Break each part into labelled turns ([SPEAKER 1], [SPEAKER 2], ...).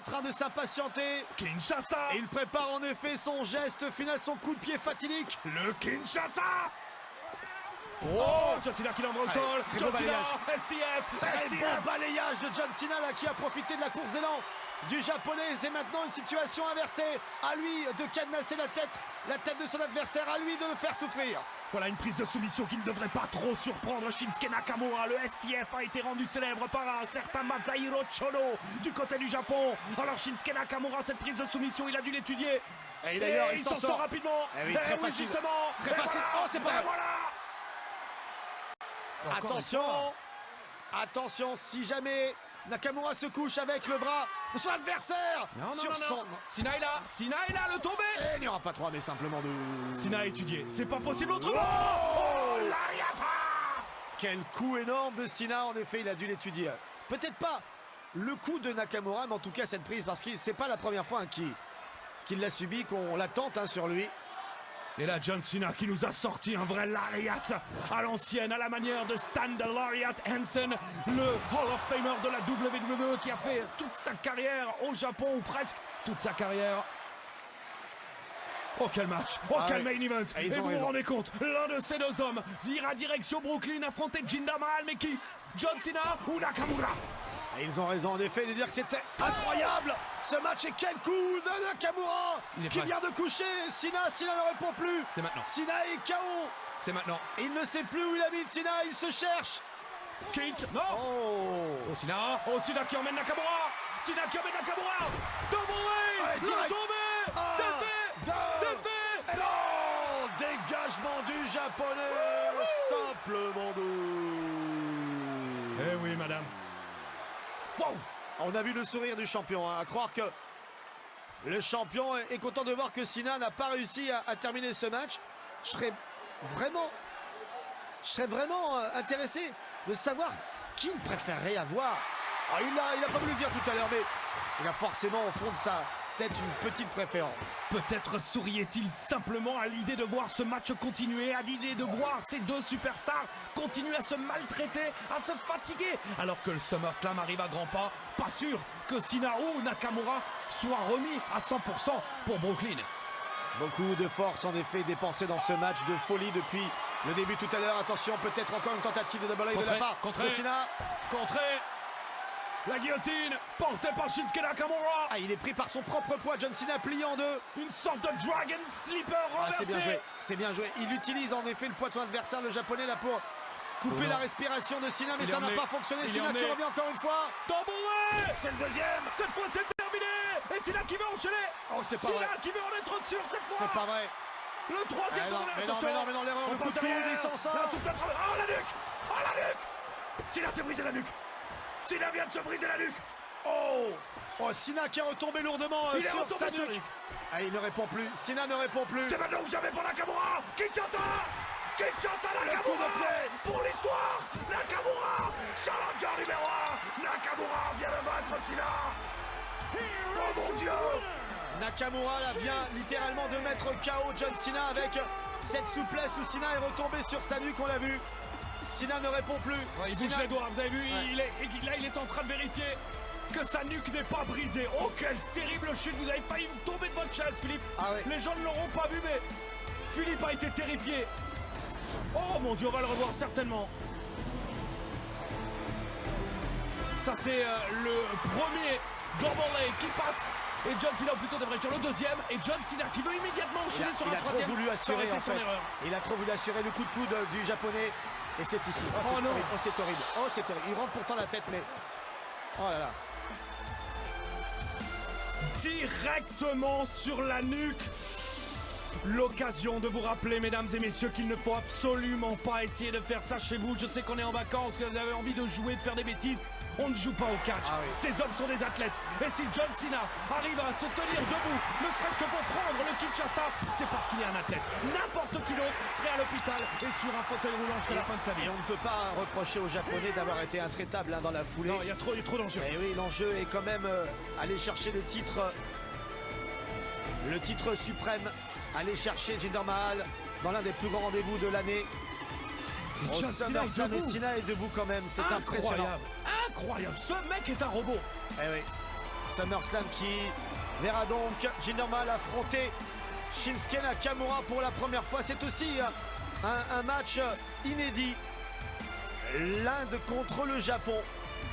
[SPEAKER 1] en train de s'impatienter.
[SPEAKER 2] Kinshasa.
[SPEAKER 1] Et il prépare en effet son geste final, son coup de pied fatidique.
[SPEAKER 2] Le Kinshasa. Oh, John Cena qui l'envoie au sol.
[SPEAKER 1] très
[SPEAKER 2] John
[SPEAKER 1] beau
[SPEAKER 2] Cena,
[SPEAKER 1] balayage.
[SPEAKER 2] STF.
[SPEAKER 1] Très beau balayage de John Cena là, qui a profité de la course d'élan du japonais. C'est maintenant une situation inversée. À lui de cadenasser la tête de son adversaire, à lui de le faire souffrir.
[SPEAKER 2] Voilà une prise de soumission qui ne devrait pas trop surprendre Shinsuke Nakamura. Le STF a été rendu célèbre par un certain Masahiro Chono du côté du Japon. Alors Shinsuke Nakamura, cette prise de soumission, il a dû l'étudier.
[SPEAKER 1] Et d'ailleurs, il
[SPEAKER 2] s'en sort rapidement.
[SPEAKER 1] Eh oui, très facile.
[SPEAKER 2] Justement.
[SPEAKER 1] Très facile.
[SPEAKER 2] Voilà.
[SPEAKER 1] Oh, c'est pas vrai.
[SPEAKER 2] Voilà.
[SPEAKER 1] Attention, attention, si jamais Nakamura se couche avec le bras de son adversaire
[SPEAKER 2] Non.
[SPEAKER 1] son...
[SPEAKER 2] Sina est là, le tombé.
[SPEAKER 1] Et il n'y aura pas 3, mais simplement 2.
[SPEAKER 2] Sina a étudié, c'est pas possible autrement.
[SPEAKER 1] Oh,
[SPEAKER 2] l'Ariata.
[SPEAKER 1] Quel coup énorme de Sina, en effet, il a dû l'étudier. Peut-être pas le coup de Nakamura, mais en tout cas cette prise, parce que c'est pas la première fois qu'il l'a subi, qu'on la tente sur lui.
[SPEAKER 2] Et là, John Cena qui nous a sorti un vrai lariat à l'ancienne, à la manière de Stan the Lariat Hansen, le Hall of Famer de la WWE qui a fait toute sa carrière au Japon, ou presque toute sa carrière. Oh quel match, quel main event. Et vous vous rendez compte, l'un de ces deux hommes ira direction Brooklyn affronter Jinder Mahal, mais qui? John Cena ou Nakamura?
[SPEAKER 1] Et ils ont raison en effet de dire que c'était incroyable ce match. Et quel coup de Nakamura qui vient de coucher Cena ne répond plus.
[SPEAKER 2] C'est maintenant.
[SPEAKER 1] Cena est KO.
[SPEAKER 2] C'est maintenant.
[SPEAKER 1] Il ne sait plus où il habite Cena, il se cherche.
[SPEAKER 2] Kinch, non.
[SPEAKER 1] Oh
[SPEAKER 2] Cena qui emmène Nakamura. Cena qui emmène Nakamura. Double way. Le tombé. C'est fait. C'est fait.
[SPEAKER 1] Et non, dégagement du japonais. Simplement
[SPEAKER 2] Eh oui madame.
[SPEAKER 1] Wow. On a vu le sourire du champion, à croire que le champion est content de voir que Cena n'a pas réussi à terminer ce match. Je serais vraiment intéressé de savoir qui il préférerait avoir. Ah, il n'a pas voulu le dire tout à l'heure, mais il a forcément au fond de sa tête une petite préférence.
[SPEAKER 2] Peut-être souriait-il simplement à l'idée de voir ce match continuer, à l'idée de voir ces deux superstars continuer à se maltraiter, à se fatiguer, alors que le SummerSlam arrive à grands pas. Pas sûr que Cena ou Nakamura soient remis à 100% pour Brooklyn.
[SPEAKER 1] Beaucoup de force en effet dépensée dans ce match de folie depuis le début tout à l'heure. Attention, peut-être encore une tentative de double leg de la part de Cena.
[SPEAKER 2] Contré. La guillotine portée par Shinsuke Nakamura.
[SPEAKER 1] Ah, il est pris par son propre poids. John Cena plié en deux.
[SPEAKER 2] Une sorte de Dragon Sleeper renversé.
[SPEAKER 1] C'est bien joué, c'est bien joué. Il utilise en effet le poids de son adversaire, le japonais, là pour couper la respiration de Cena, mais ça n'a pas fonctionné. Cena qui revient encore une fois.
[SPEAKER 2] Double way.
[SPEAKER 1] C'est le deuxième.
[SPEAKER 2] Cette fois c'est terminé. Et Cena qui veut enchaîner.
[SPEAKER 1] Oh, c'est pas vrai.
[SPEAKER 2] Cena qui veut en être sûr cette fois.
[SPEAKER 1] C'est pas vrai.
[SPEAKER 2] Le troisième
[SPEAKER 1] mais non, l'erreur, le coup de coude, il s'en sort.
[SPEAKER 2] Oh la nuque. Oh la nuque. Cena s'est brisé la nuque. Cena vient de se briser la nuque.
[SPEAKER 1] Oh, Cena qui est retombé lourdement sur sa nuque. Ah, il ne répond plus. Cena ne répond plus.
[SPEAKER 2] C'est maintenant ou jamais pour Nakamura. Kinshasa Nakamura pour l'histoire. Nakamura, challenger numéro 1. Nakamura vient de battre Cena. Oh mon Dieu.
[SPEAKER 1] Nakamura là vient littéralement de mettre KO John Cena avec cette souplesse où Cena est retombé sur sa nuque, on l'a vu. Cena ne répond plus.
[SPEAKER 2] Il bouge les doigts, vous avez vu, il est en train de vérifier que sa nuque n'est pas brisée. Oh, quelle terrible chute, vous avez failli tomber de votre chaise, Philippe. Les gens ne l'auront pas vu, mais Philippe a été terrifié. Oh mon Dieu, on va le revoir certainement. Ça, c'est le premier double leg qui passe. Et John Cena, ou plutôt devrais-je dire le deuxième. Et John Cena qui veut immédiatement enchaîner sur un troisième.
[SPEAKER 1] Il a trop voulu assurer en fait.
[SPEAKER 2] Erreur.
[SPEAKER 1] Il a trop voulu assurer le coup de coude du japonais. Et c'est ici. Oh, c'est horrible. Oh, c'est horrible. Oh, c'est horrible. Il rentre pourtant la tête, mais... Oh là là.
[SPEAKER 2] Directement sur la nuque. L'occasion de vous rappeler, mesdames et messieurs, qu'il ne faut absolument pas essayer de faire ça chez vous. Je sais qu'on est en vacances, que vous avez envie de jouer, de faire des bêtises. On ne joue pas au catch. Ces hommes sont des athlètes. Et si John Cena arrive à se tenir debout, ne serait-ce que pour prendre le Kinshasa, c'est parce qu'il est un athlète. N'importe qui d'autre serait à l'hôpital et sur un fauteuil roulant jusqu'à la fin de sa vie.
[SPEAKER 1] Et on ne peut pas reprocher aux Japonais d'avoir été intraitables dans la foulée.
[SPEAKER 2] Non, il y a trop d'enjeux.
[SPEAKER 1] Et oui, l'enjeu est quand même aller chercher le titre suprême. Aller chercher Jinder Mahal dans l'un des plus grands rendez-vous de l'année.
[SPEAKER 2] John Cena
[SPEAKER 1] est debout quand même, c'est impressionnant.
[SPEAKER 2] Incroyable, ce mec est un robot.
[SPEAKER 1] Eh oui. SummerSlam qui verra donc Jinder Mahal affronter Shinsuke Nakamura pour la première fois. C'est aussi un match inédit. L'Inde contre le Japon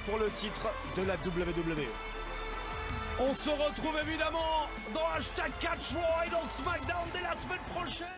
[SPEAKER 1] pour le titre de la WWE.
[SPEAKER 2] On se retrouve évidemment dans Hashtag Catch Raw et dans SmackDown dès la semaine prochaine.